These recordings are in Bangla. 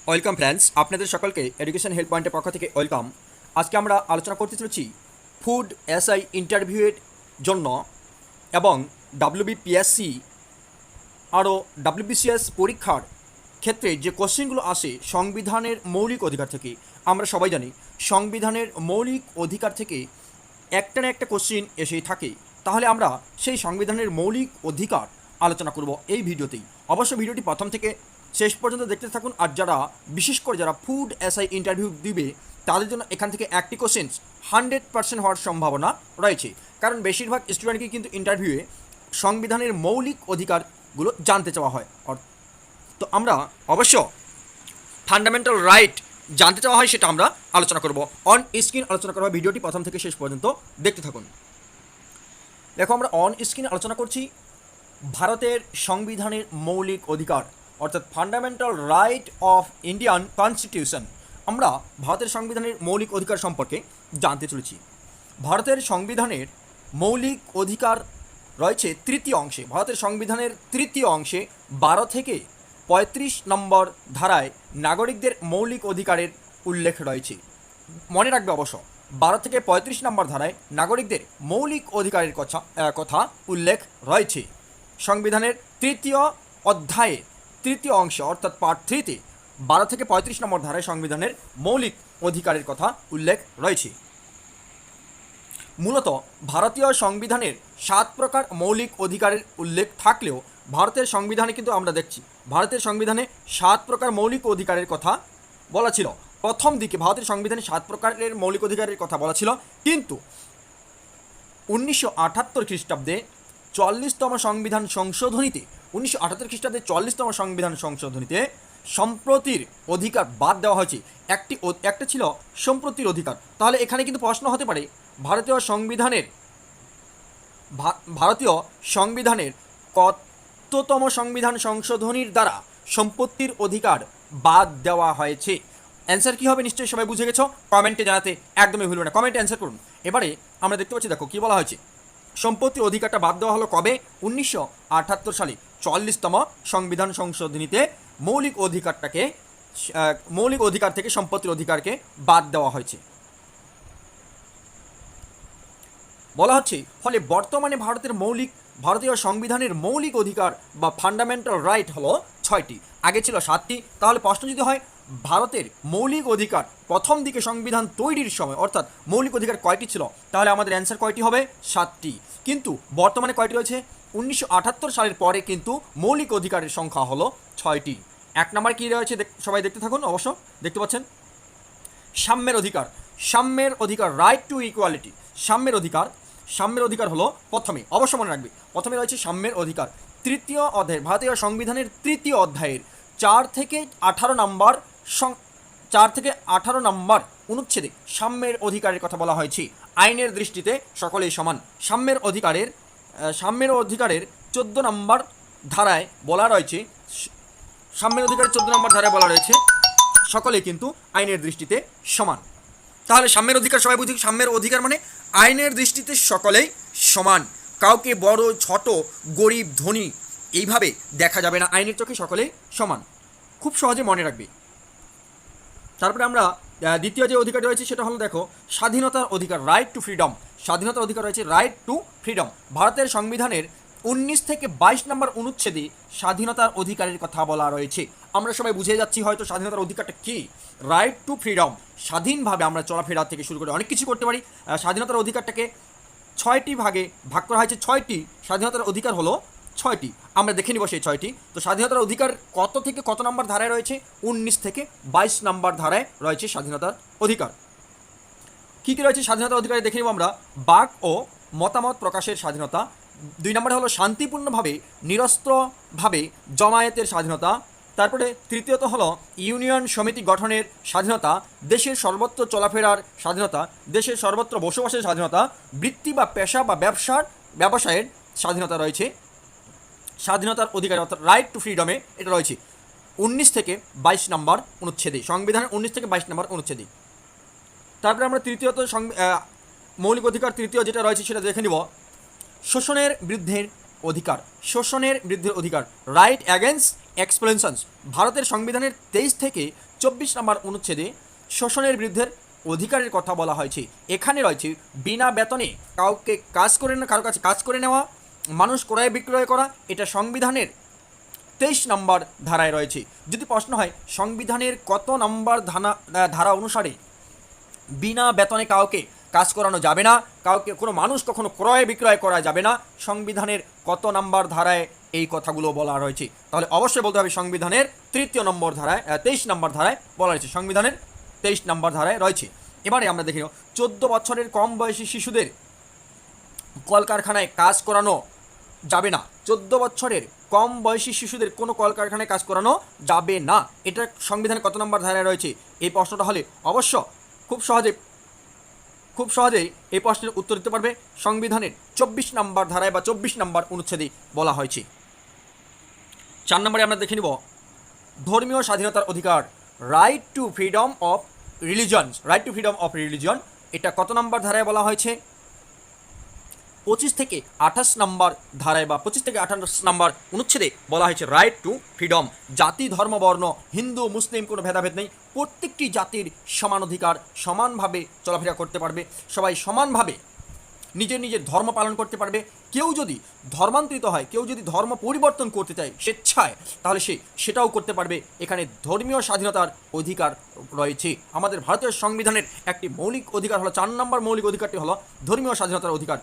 ওয়েলকাম ফ্রেন্ডস, আপনাদের সকলকে এডুকেশন হেল্প পয়েন্টের পক্ষ থেকে ওয়েলকাম। আজকে আমরা আলোচনা করতে চলেছি ফুড এসআই ইন্টারভিউয়ের জন্য এবং ডাব্লিউবিপিএসসি আরও ডাব্লিউবিসিএস পরীক্ষার ক্ষেত্রে যে কোশ্চেনগুলো আসে সংবিধানের মৌলিক অধিকার থেকে। আমরা সবাই জানি সংবিধানের মৌলিক অধিকার থেকে একটা না একটা কোশ্চেন এসেই থাকে। তাহলে আমরা সেই সংবিধানের মৌলিক অধিকার আলোচনা করব এই ভিডিওতেই। অবশ্য ভিডিওটি প্রথম থেকে শেষ পর্যন্ত দেখতে থাকুন। আর যারা বিশেষ করে যারা ফুড এসআই ইন্টারভিউ দিবে তাদের জন্য এখান থেকে একটি কোশ্চেন 100% হওয়ার সম্ভাবনা রয়েছে, কারণ বেশিরভাগ স্টুডেন্টকে কিন্তু ইন্টারভিউয়ে সংবিধানের মৌলিক অধিকারগুলো জানতে চাওয়া হয়। তো আমরা অবশ্য ফান্ডামেন্টাল রাইট জানতে চাওয়া হয়, সেটা আমরা আলোচনা করব, অন স্ক্রিন আলোচনা করব। ভিডিওটি প্রথম থেকে শেষ পর্যন্ত দেখতে থাকুন। দেখো, আমরা অন স্ক্রিন আলোচনা করছি ভারতের সংবিধানের মৌলিক অধিকার, অর্থাৎ fundamental right of Indian constitution. আমরা ভারতের সংবিধানের মৌলিক অধিকার সম্পর্কে জানতে চলেছি। ভারতের সংবিধানের মৌলিক অধিকার রয়েছে তৃতীয় অংশে। ভারতের সংবিধানের তৃতীয় অংশে 12 থেকে 35 নম্বর ধারায় নাগরিকদের মৌলিক অধিকারের উল্লেখ রয়েছে। মনে রাখবে অবশ্য 12 থেকে 35 নম্বর ধারায় নাগরিকদের মৌলিক অধিকারের কথা উল্লেখ রয়েছে। সংবিধানের তৃতীয় অধ্যায়ে তৃতীয় অংশ অর্থাৎ পার্ট 3-তে 12 থেকে 35 নম্বর ধারায় সংবিধানের মৌলিক অধিকারের কথা উল্লেখ রয়েছে। মূলত ভারতীয় সংবিধানের 7 প্রকার মৌলিক অধিকারের উল্লেখ থাকলেও ভারতের সংবিধানে কিন্তু আমরা দেখছি ভারতের সংবিধানে 7 প্রকার মৌলিক অধিকারের কথা বলা ছিল। প্রথম দিকে ভারতের সংবিধানে 7 প্রকারের মৌলিক অধিকারের কথা বলা ছিল, কিন্তু 1978 খ্রিস্টাব্দে 40তম সংবিধান সংশোধনীতে 1978 খ্রিস্টাব্দে 40তম সংবিধান সংশোধনীতে সম্প্রতির অধিকার বাদ দেওয়া হয়েছে। একটা ছিল সম্প্রতির অধিকার। তাহলে এখানে কিন্তু প্রশ্ন হতে পারে ভারতীয় সংবিধানের কততম সংবিধান সংশোধনীর দ্বারা সম্পত্তির অধিকার বাদ দেওয়া হয়েছে। অ্যান্সার কী হবে নিশ্চয়ই সবাই বুঝে গেছো। কমেন্টে জানাতে একদমই ভুলবে না, কমেন্টে অ্যান্সার করুন। এবারে আমরা দেখতে পাচ্ছি, দেখো কী বলা হয়েছে। সম্পত্তির অধিকারটা বাদ দেওয়া হলো কবে? 1978 সালে 40তম সংবিধান সংশোধনীতে মৌলিক অধিকার থেকে সম্পত্তির অধিকারকে বাদ দেওয়া হয়েছে বলা হচ্ছে। ফলে বর্তমানে ভারতীয় সংবিধানের মৌলিক অধিকার বা ফান্ডামেন্টাল রাইট হলো 6টি, আগে ছিল 7টি। তাহলে প্রশ্ন যদি হয় ভারতের মৌলিক অধিকার প্রথম দিকে সংবিধান তৈরির সময় অর্থাৎ মৌলিক অধিকার কয়টি ছিল, তাহলে আমাদের অ্যান্সার কয়টি হবে? 7টি। কিন্তু বর্তমানে কয়টি রয়েছে? 1978 সালের পরে কিন্তু মৌলিক অধিকারের সংখ্যা হলো 6টি। 1 নম্বর কী রয়েছে সবাই দেখতে থাকুন। অবশ্য দেখতে পাচ্ছেন সাম্যের অধিকার রাইট টু ইকুয়ালিটি। সাম্যের অধিকার হলো প্রথমে, অবশ্য মনে রাখবে, প্রথমে রয়েছে সাম্যের অধিকার। তৃতীয় অধ্যায় ভারতীয় সংবিধানের তৃতীয় অধ্যায়ের 4 থেকে 18 নম্বর অনুচ্ছেদে সাম্যের অধিকারের কথা বলা হয়েছে। আইনের দৃষ্টিতে সকলেই সমান। সাম্যের অধিকারের 14 নম্বর ধারায় বলা রয়েছে সকলেই কিন্তু আইনের দৃষ্টিতে সমান। তাহলে সাম্যের অধিকার সবাই বুঝি। সাম্যের অধিকার মানে আইনের দৃষ্টিতে সকলেই সমান, কাউকে বড় ছোট গরিব ধনী এইভাবে দেখা যাবে না, আইনের চোখে সকলেই সমান। খুব সহজে মনে রাখবে। তারপরে আমরা দ্বিতীয় যে অধিকার রয়েছে সেটা হলো, দেখো, স্বাধীনতার অধিকার রাইট টু ফ্রিডম। স্বাধীনতার অধিকার রয়েছে রাইট টু ফ্রিডম। ভারতের সংবিধানের 19 থেকে 22 নম্বর অনুচ্ছেদে স্বাধীনতার অধিকারের কথা বলা রয়েছে। আমরা সবাই বুঝে যাচ্ছি হয়তো স্বাধীনতার অধিকারটা কী। রাইট টু ফ্রিডম, স্বাধীনভাবে আমরা চলাফেরা থেকে শুরু করে অনেক কিছু করতে পারি। স্বাধীনতার অধিকারটাকে 6টি ভাগে ভাগ করা হয়েছে। 6টি স্বাধীনতার অধিকার হলো 6টি। আমরা দেখে নিব সেই 6টি। তো স্বাধীনতার অধিকার কত থেকে কত নম্বর ধারায় রয়েছে? 19 থেকে 22 নম্বর ধারায় রয়েছে স্বাধীনতার অধিকার। কী কী রয়েছে স্বাধীনতার অধিকারে দেখে নিব আমরা। বাক ও মতামত প্রকাশের স্বাধীনতা। 2 নম্বরে হলো শান্তিপূর্ণভাবে নিরস্ত্রভাবে জমায়েতের স্বাধীনতা। তারপরে তৃতীয়ত হলো ইউনিয়ন সমিতি গঠনের স্বাধীনতা, দেশের সর্বত্র চলাফেরার স্বাধীনতা, দেশের সর্বত্র বসবাসের স্বাধীনতা, বৃত্তি বা পেশা বা ব্যবসায়ের স্বাধীনতা রয়েছে। স্বাধীনতার অধিকার অর্থাৎ রাইট টু ফ্রিডমে এটা রয়েছে 19 থেকে 22 নম্বর অনুচ্ছেদে, সংবিধানের 19 থেকে 22 নম্বর অনুচ্ছেদে। তারপরে আমরা তৃতীয়ত মৌলিক অধিকার তৃতীয় যেটা রয়েছে সেটা দেখে নিব। শোষণের বিরুদ্ধে অধিকার, শোষণের বিরুদ্ধে অধিকার, রাইট অ্যাগেন্স্ট এক্সপ্লোশনস। ভারতের সংবিধানের 23 থেকে 24 নম্বর অনুচ্ছেদে শোষণের বিরুদ্ধে অধিকারের কথা বলা হয়েছে। এখানে রয়েছে বিনা বেতনে কাউকে কারো কাছে কাজ করে নেওয়া, মানুষ ক্রয় বিক্রয় করা, এটা সংবিধানের 23 নম্বর ধারায় রয়েছে। যদি প্রশ্ন হয় সংবিধানের কত নম্বর ধারা অনুসারে বিনা বেতনে কাউকে কাজ করানো যাবে না, কাউকে কোনো মানুষ কখনো ক্রয় বিক্রয় করা যাবে না, সংবিধানের কত নম্বর ধারায় এই কথাগুলো বলা রয়েছে, তাহলে অবশ্যই বলতে হবে সংবিধানের 23 নম্বর ধারায় 23 নম্বর ধারায় বলা রয়েছে, সংবিধানের 23 নম্বর ধারায় রয়েছে। এবারে আমরা দেখি 14 বছরের কম বয়সী শিশুদের কলকারখানায় কাজ করানো যাবে না। 14 বছরের কম বয়সী শিশুদের কোনো কলকারখানায় কাজ করানো যাবে না, এটা সংবিধানের কত নম্বর ধারায় রয়েছে? এই প্রশ্নটা হলে অবশ্য খুব সহজেই এই প্রশ্নের উত্তর দিতে পারবে। সংবিধানের 24 নম্বর ধারায় বা 24 নম্বর অনুচ্ছেদে বলা হয়েছে। 4 নম্বরে আমরা দেখে নিব ধর্মীয় স্বাধীনতার অধিকার, right two freedom of religion. এটা কত নম্বর ধারায় বলা হয়েছে? 25 থেকে 28 নম্বর ধারায় বা 25 থেকে 28 নম্বর অনুচ্ছেদে বলা হয়েছে রাইট টু ফ্রিডম। জাতি, ধর্ম, বর্ণ, হিন্দু মুসলিম কোনো ভেদাভেদ নেই, প্রত্যেকটি জাতির সমান অধিকার, সমানভাবে চলাফেরা করতে পারবে, সবাই সমানভাবে নিজের ধর্ম পালন করতে পারবে। কেউ যদি ধর্মান্তরিত হয়, কেউ যদি ধর্ম পরিবর্তন করতে চায় স্বেচ্ছায়, তাহলে সেটাও করতে পারবে। এখানে ধর্মীয় স্বাধীনতার অধিকার রয়েছে। আমাদের ভারতীয় সংবিধানের একটি মৌলিক অধিকার হলো, 4 নম্বর মৌলিক অধিকারটি হলো ধর্মীয় স্বাধীনতার অধিকার।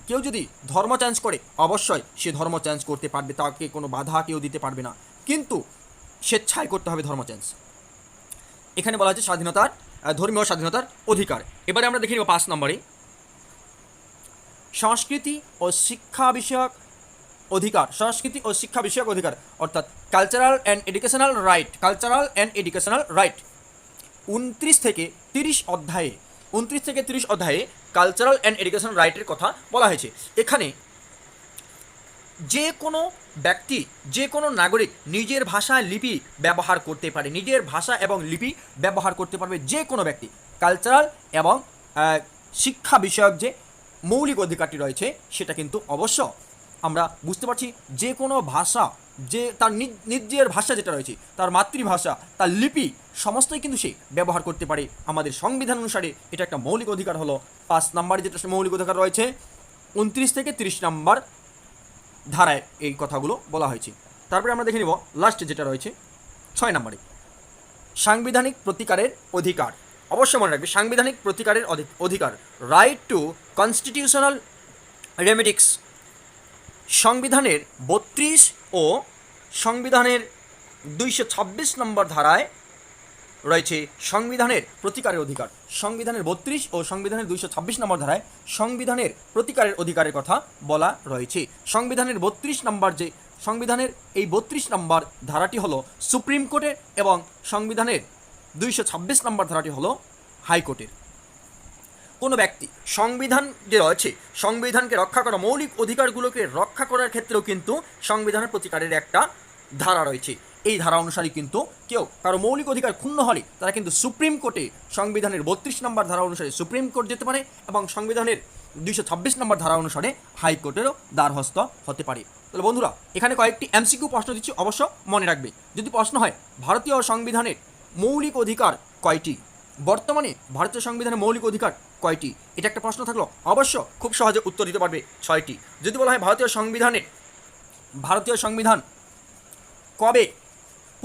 কেউ যদি ধর্ম চেঞ্জ করে, অবশ্যই সে ধর্ম চেঞ্জ করতে পারবে, তাকে কোনো বাধা কেউ দিতে পারবে না, কিন্তু স্বেচ্ছায় করতে হবে ধর্ম চেঞ্জ। এখানে বলা হয়েছে ধর্মীয় স্বাধীনতার অধিকার। এবারে আমরা দেখে নেব 5 নম্বরে সংস্কৃতি ও শিক্ষা বিষয়ক অধিকার, অর্থাৎ কালচারাল অ্যান্ড এডুকেশনাল রাইট। 29 থেকে 30 অধ্যায়ে কালচারাল অ্যান্ড এডুকেশনাল রাইটের কথা বলা হয়েছে। এখানে যে কোনো ব্যক্তি, যে কোনো নাগরিক নিজের ভাষা লিপি ব্যবহার করতে পারে, নিজের ভাষা এবং লিপি ব্যবহার করতে পারবে যে কোনো ব্যক্তি। কালচারাল এবং শিক্ষা বিষয়ক যে মৌলিক অধিকারটি রয়েছে সেটা কিন্তু অবশ্য আমরা বুঝতে পারছি। যে কোনো ভাষা, যে তার নিজের ভাষা যেটা রয়েছে, তার মাতৃভাষা, তার লিপি, সমস্তই কিন্তু সে ব্যবহার করতে পারে। আমাদের সংবিধান অনুসারে এটা একটা মৌলিক অধিকার হলো। 5 নম্বরে যেটা মৌলিক অধিকার রয়েছে 29 থেকে 30 নম্বর ধারায় এই কথাগুলো বলা হয়েছে। তারপরে আমরা দেখে নিব লাস্ট যেটা রয়েছে 6 নম্বরে সাংবিধানিক প্রতিকারের অধিকার। অবশ্যই মনে রাখবে সাংবিধানিক প্রতিকারের অধিকার, রাইট টু কনস্টিটিউশনাল রেমেডিক্স। সংবিধানের 32 ও সংবিধানের 226 নম্বর ধারায় রয়েছে সংবিধানের প্রতিকারের অধিকার। সংবিধানের 32 ও সংবিধানের 226 নম্বর ধারায় সংবিধানের প্রতিকারের অধিকারের কথা বলা রয়েছে। সংবিধানের 32 নম্বর ধারাটি হলো সুপ্রিম কোর্টের এবং সংবিধানের 226 নম্বর ধারাটি হলো হাইকোর্টের। কোনো ব্যক্তি সংবিধান যে রয়েছে, সংবিধানকে রক্ষা করা, মৌলিক অধিকারগুলোকে রক্ষা করার ক্ষেত্রেও কিন্তু সংবিধানের প্রতিকারের একটা ধারা রয়েছে। এই ধারা অনুসারে কিন্তু কেউ কারো মৌলিক অধিকার ক্ষুণ্ণ হলে তারা কিন্তু সুপ্রিম কোর্টে সংবিধানের 32 নম্বর ধারা অনুসারে সুপ্রিম কোর্ট যেতে পারে এবং সংবিধানের 226 নম্বর ধারা অনুসারে হাইকোর্টেরও দ্বারস্থ হতে পারে। তাহলে বন্ধুরা, এখানে কয়েকটি এমসিকিউ প্রশ্ন দিচ্ছি, অবশ্য মনে রাখবে। যদি প্রশ্ন হয় ভারতীয় সংবিধানের মৌলিক অধিকার কয়টি, বর্তমানে ভারতীয় সংবিধানের মৌলিক অধিকার কয়টি, এটা একটা প্রশ্ন থাকলো, অবশ্য খুব সহজে উত্তর দিতে পারবে 6টি। যদি বলা হয় ভারতীয় সংবিধান কবে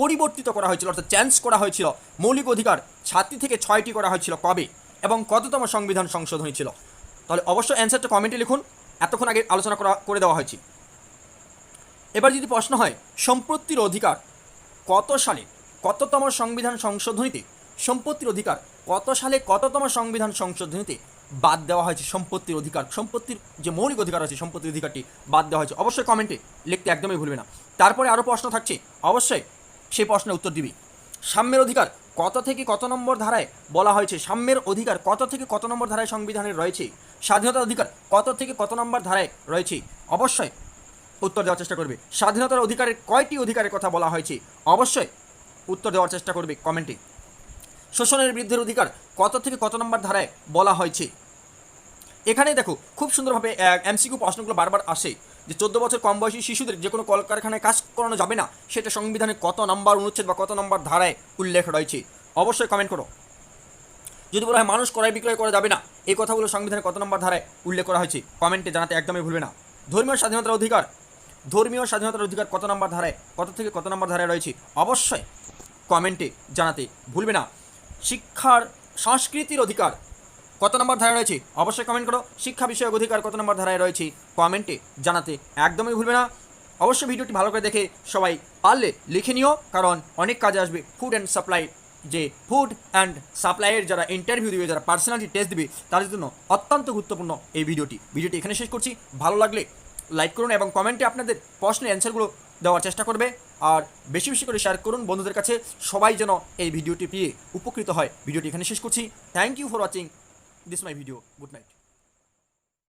পরিবর্তিত করা হয়েছিল, অর্থাৎ চেঞ্জ করা হয়েছিল, মৌলিক অধিকার 7টি থেকে 6টি করা হয়েছিল কবে এবং কততম সংবিধান সংশোধনী ছিল, তাহলে অবশ্যই অ্যান্সারটা কমেন্টে লিখুন। এতক্ষণ আগে আলোচনা করে দেওয়া হয়েছে। এবার যদি প্রশ্ন হয় সম্পত্তির অধিকার কত সালে কততম সংবিধান সংশোধনীতে, সম্পত্তির অধিকার কত সালে কততম সংবিধান সংশোধনীতে বাদ দেওয়া হয়েছে, সম্পত্তির যে মৌলিক অধিকার আছে সম্পত্তির অধিকারটি বাদ দেওয়া হয়েছে, অবশ্যই কমেন্টে লিখতে একদমই ভুলবে না। তারপরে আরও প্রশ্ন থাকছে, অবশ্যই সেই প্রশ্নের উত্তর দিবি। সাম্যের অধিকার কত থেকে কত নম্বর ধারায় বলা হয়েছে, সাম্যের অধিকার কত থেকে কত নম্বর ধারায় সংবিধানের রয়েছে, স্বাধীনতার অধিকার কত থেকে কত নম্বর ধারায় রয়েছে, অবশ্যই উত্তর দেওয়ার চেষ্টা করবে। স্বাধীনতার অধিকারের কয়টি অধিকারের কথা বলা হয়েছে, অবশ্যই উত্তর দেওয়ার চেষ্টা করবে কমেন্টে। শোষণের বিরুদ্ধে অধিকার কত থেকে কত নম্বর ধারায় বলা হয়েছে। এখানে দেখো খুব সুন্দরভাবে এমসিকিউ প্রশ্নগুলো বারবার আসে যে 14 বছর কম বয়সী শিশুদের যে কোনো কলকারখানায় কাজ করানো যাবে না, সেটা সংবিধানে কত নম্বর অনুচ্ছেদ বা কত নম্বর ধারায় উল্লেখ রয়েছে? অবশ্যই কমেন্ট করো। যদি বলা হয় মানুষ ক্রয় বিক্রয় করা যাবে না, এই কথাগুলো সংবিধানে কত নম্বর ধারায় উল্লেখ করা হয়েছে? কমেন্টে জানাতে একদমই ভুলবে না। ধর্মীয় স্বাধীনতার অধিকার কত নম্বর ধারায়, কত থেকে কত নম্বর ধারায় রয়েছে? অবশ্যই কমেন্টে জানাতে ভুলবে না। শিক্ষার সংস্কৃতির অধিকার কত নম্বর ধারায় রয়েছে? অবশ্যই কমেন্ট করো। শিক্ষা বিষয়ক অধিকার কত নম্বর ধারায় রয়েছে? কমেন্টে জানাতে একদমই ভুলবে না। অবশ্যই ভিডিওটি ভালো করে দেখে সবাই পারলে লিখে নিও, কারণ অনেক কাজে আসবে। ফুড অ্যান্ড সাপ্লাইয়ের যারা ইন্টারভিউ দিবে, যারা পার্সোনালিটি টেস্ট দিবে, তাদের জন্য অত্যন্ত গুরুত্বপূর্ণ এই ভিডিওটি এখানে শেষ করছি। ভালো লাগলে লাইক করুন এবং কমেন্টে আপনাদের প্রশ্নের অ্যান্সারগুলো দেওয়ার চেষ্টা করবে, আর বেশি বেশি করে শেয়ার করুন বন্ধুদের কাছে, সবাই যেন এই ভিডিওটি পেয়ে উপকৃত হয়। ভিডিওটি এখানে শেষ করছি। Thank you for watching this my video. Good night.